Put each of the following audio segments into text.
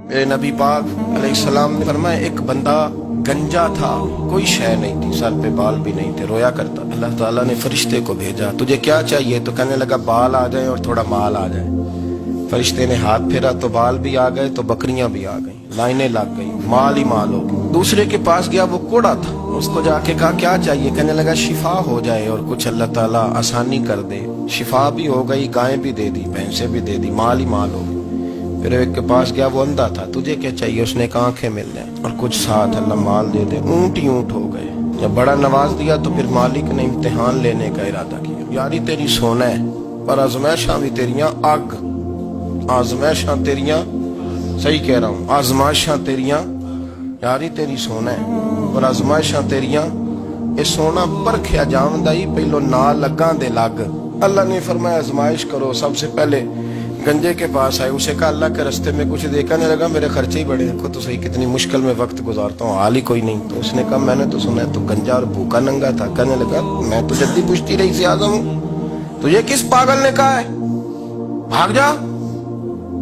नबी पाक अलैहिस्सलाम ने फरमाया एक बंदा गंजा था, कोई शय नहीं थी, सर पे बाल भी नहीं थे, रोया करता। अल्लाह ताला ने फरिश्ते को भेजा, तुझे क्या चाहिए? तो कहने लगा बाल आ जाए और थोड़ा माल आ जाए। फरिश्ते ने हाथ फेरा तो बाल भी आ गए, तो बकरियां भी आ गई, लाइनें लग गई, माल ही माल हो गया। दूसरे के पास गया, वो कोड़ा था, उसको जाके कहा क्या चाहिए? कहने लगा शिफा हो जाए और कुछ अल्लाह ताला आसानी कर दे। शिफा भी हो गई, गायें भी दे दी, भैंसें भी दे दी, माल ही माल हो गई। फिर एक के पास गया, वो अंधा था, तुझे क्या चाहिए? उसने कहा आंखें मिल जाए और कुछ साथ अल्लाह माल दे दे। ऊंट ही ऊंट हो गए। जब बड़ा नवाज दिया तो फिर मालिक ने इम्तिहान लेने का इरादा किया, यारी तेरी सोना है पर आजमाइशां भी तेरियां अग, आजमाइशां तेरियां, सही कह रहा हूं, आजमाइशां तेरियां, यारी तेरी सोना है पर आजमाइशां तेरियां, ये सोना परखिया जावंदा ही पहलो ना लगा दे लग। अल्लाह ने फरमाया आजमाइश करो। सबसे पहले गंजे के पास आए, उसे कहा अल्लाह के रास्ते में कुछ देखा नहीं लगा, मेरे खर्चे ही बड़े, देखो तो सही कितनी मुश्किल में वक्त गुजारता हूँ, हाल ही कोई नहीं। तो उसने कहा मैंने तो सुना है तू गंजा और भूखा नंगा था। कहने लगा मैं तो जल्दी पूछती रही से आजम हूँ, तुझे किस पागल ने कहा है भाग जा?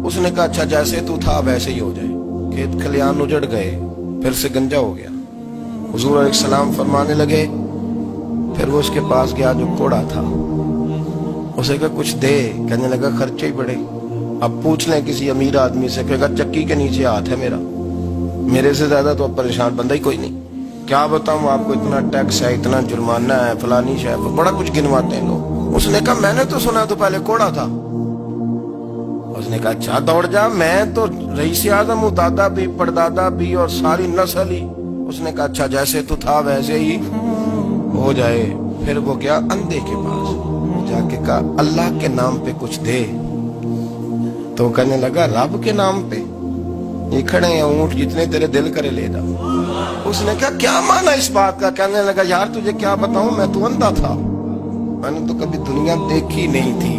उसने कहा अच्छा जैसे तू था वैसे ही हो जाए। खेत खलियान उजड़ गए, फिर से गंजा हो गया। हुजूर अलैहिस्सलाम फरमाने लगे, फिर वो उसके पास गया जो कोड़ा था, उसे कहा कुछ दे। कहने लगा खर्चे ही बड़े। अब पूछ लें किसी अमीर आदमी से, कहेगा चक्की के नीचे हाथ है मेरा, मेरे से ज्यादा तो अब परेशान बंदा ही कोई नहीं। क्या बताऊं आपको, इतना टैक्स है, इतना जुर्माना है, फलानी शय, बड़ा कुछ गिनवाते हैं लोग। उसने कहा मैंने तो सुना तो पहले कोड़ा था। उसने कहा अच्छा दौड़ जा, मैं तो रईस आज़म हूँ, दादा भी परदादा भी और सारी नस्ल ही। उसने कहा अच्छा जैसे तू था वैसे ही हो जाए। फिर वो गया अंधे के पास, जाके कहा अल्लाह के नाम पे कुछ दे। तो कहने लगा रब के नाम पे? ये खड़े हैं ऊंट, जितने तेरे दिल करे ले जा। उसने कहा क्या माना इस बात का? कहने लगा यार तुझे क्या बताऊं, मैं तो अंधा था, मैंने तो कभी दुनिया देखी नहीं थी,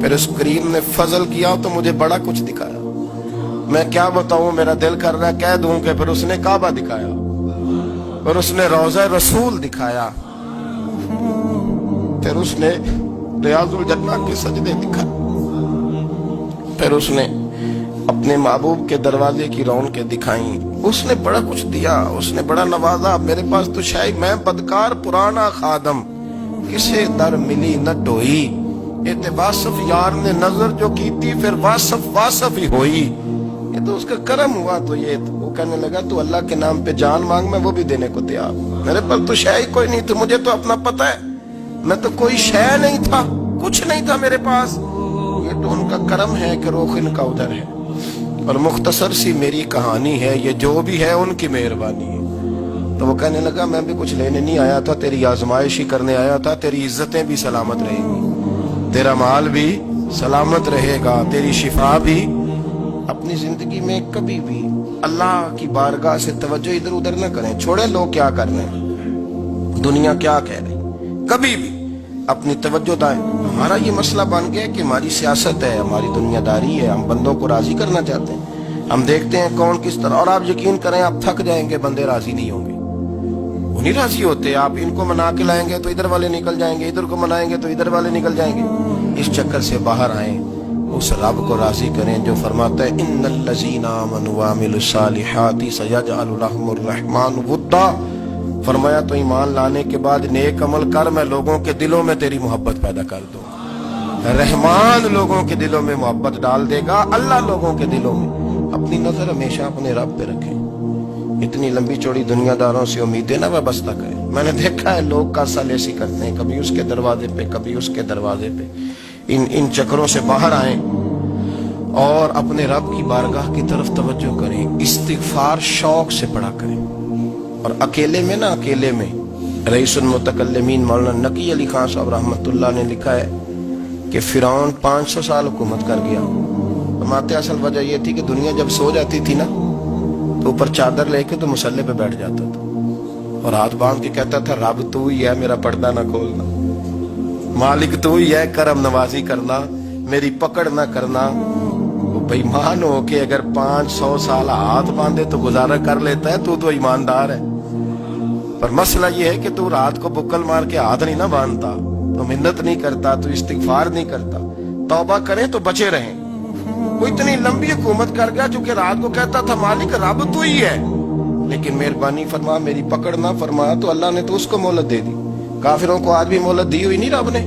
फिर उस करीम ने फजल किया तो मुझे बड़ा कुछ दिखाया। मैं क्या बताऊं, मेरा दिल कर रहा है कह दूं कि फिर उसने काबा दिखाया, फिर उसने रोज़ा रसूल दिखाया, फिर उसने रियाजुल जन्ना के सजदे दिखाए, फिर उसने अपने महबूब के दरवाजे की रौनकें दिखाई। उसने बड़ा कुछ दिया, उसने बड़ा नवाजा। मेरे पास तो शायद मैं बदकार पुराना खादम, किसे दर मिली न ढोई, ये वासफ यार ने नजर जो की थी फिर वासफ वासफ ही होई। ये तो उसका करम हुआ। तो ये तो वो कहने लगा तू अल्लाह के नाम पे जान मांग, मैं वो भी देने को तैयार। मेरे पास तो शय कोई नहीं थी, मुझे तो अपना पता है, मैं तो कोई शय नहीं था, कुछ नहीं था मेरे पास। ये तो उनका करम है कि रुख इनका उधर है, और मुख्तसर सी मेरी कहानी है, ये जो भी है उनकी मेहरबानी है। तो वो कहने लगा मैं भी कुछ लेने नहीं आया था, तेरी आजमाइश ही करने आया था। तेरी इज्जतें भी सलामत रहेंगी, तेरा माल भी सलामत रहेगा, तेरी शिफा भी। अपनी जिंदगी में कभी भी अल्लाह की बारगाह से तवज्जो इधर उधर न करें, छोड़े लोग क्या कर रहे हैं, दुनिया क्या कह रही, कभी भी अपनी तवज्जो दाएं। हमारा ये मसला बन गया कि हमारी सियासत है, हमारी दुनियादारी है, हम बंदों को राजी करना चाहते हैं। हम देखते हैं कौन किस तरह, और आप यकीन करें आप थक जाएंगे, बंदे राजी नहीं होंगे, वो नहीं राजी होते। आप इनको मना के लाएंगे तो इधर वाले निकल जाएंगे, इधर को मनाएंगे तो इधर वाले निकल जाएंगे। इस चक्कर से बाहर आए, उस रब को राजी करें जो फरमाता है इन्नल्लज़ीना आमनू व अमिलुस्सालिहाति सयजअलु लहुमुर रहमानु वुद्दा। फरमाया तो ईमान लाने के बाद नेक अमल कर, मैं लोगों के दिलों में तेरी मोहब्बत पैदा कर दूं। रहमान लोगों के दिलों में मोहब्बत डाल देगा, अल्लाह लोगों के दिलों में। अपनी नजर हमेशा अपने रब पे रखें। इतनी लंबी चौड़ी दुनियादारों से उम्मीदें ना वाबस्ता करें। मैंने देखा है लोग कासालेसी करते हैं, कभी उसके दरवाजे पे कभी उसके दरवाजे पे। इन चक्करों से बाहर आए और अपने रब की बारगाह की तरफ तवज्जो करें। इस्तिगफार शौक से पढ़ा करें, और अकेले में ना, अकेले में। रईसुल मुतकल्लिमीन मौलाना नकी अली खान साहब रहमतुल्लाह ने लिखा है कि फिरौन 500 साल हुकूमत कर गया। फरमाते असल वजह यह थी कि दुनिया जब सो जाती थी ना तो ऊपर चादर लेके तो मुसल्ले पे बैठ जाता था और हाथ बांध के कहता था रब तू ही है, मेरा पर्दा ना खोलना, मालिक तू ही है, करम नवाजी करना, मेरी पकड़ ना करना। वो बेईमान हो के अगर 500 साल हाथ बांधे तो गुजारा कर लेता है, तू तो ईमानदार है। पर मसला ये है कि तू रात को बुक्कल मार के हाथ नहीं ना बांधता, तो मिन्नत नहीं करता, तो इस्तिगफार नहीं करता। तौबा करें तो बचे रहें। وہ اتنی لمبی حکومت کر گیا جو کہ رات کو کہتا تھا مالک رب تو ہی ہے، لیکن مہربانی فرما میری پکڑ نہ فرما، تو اللہ نے تو اس کو مہلت دے دی۔ کافروں کو آج بھی مہلت دی ہوئی نہیں رب نے؟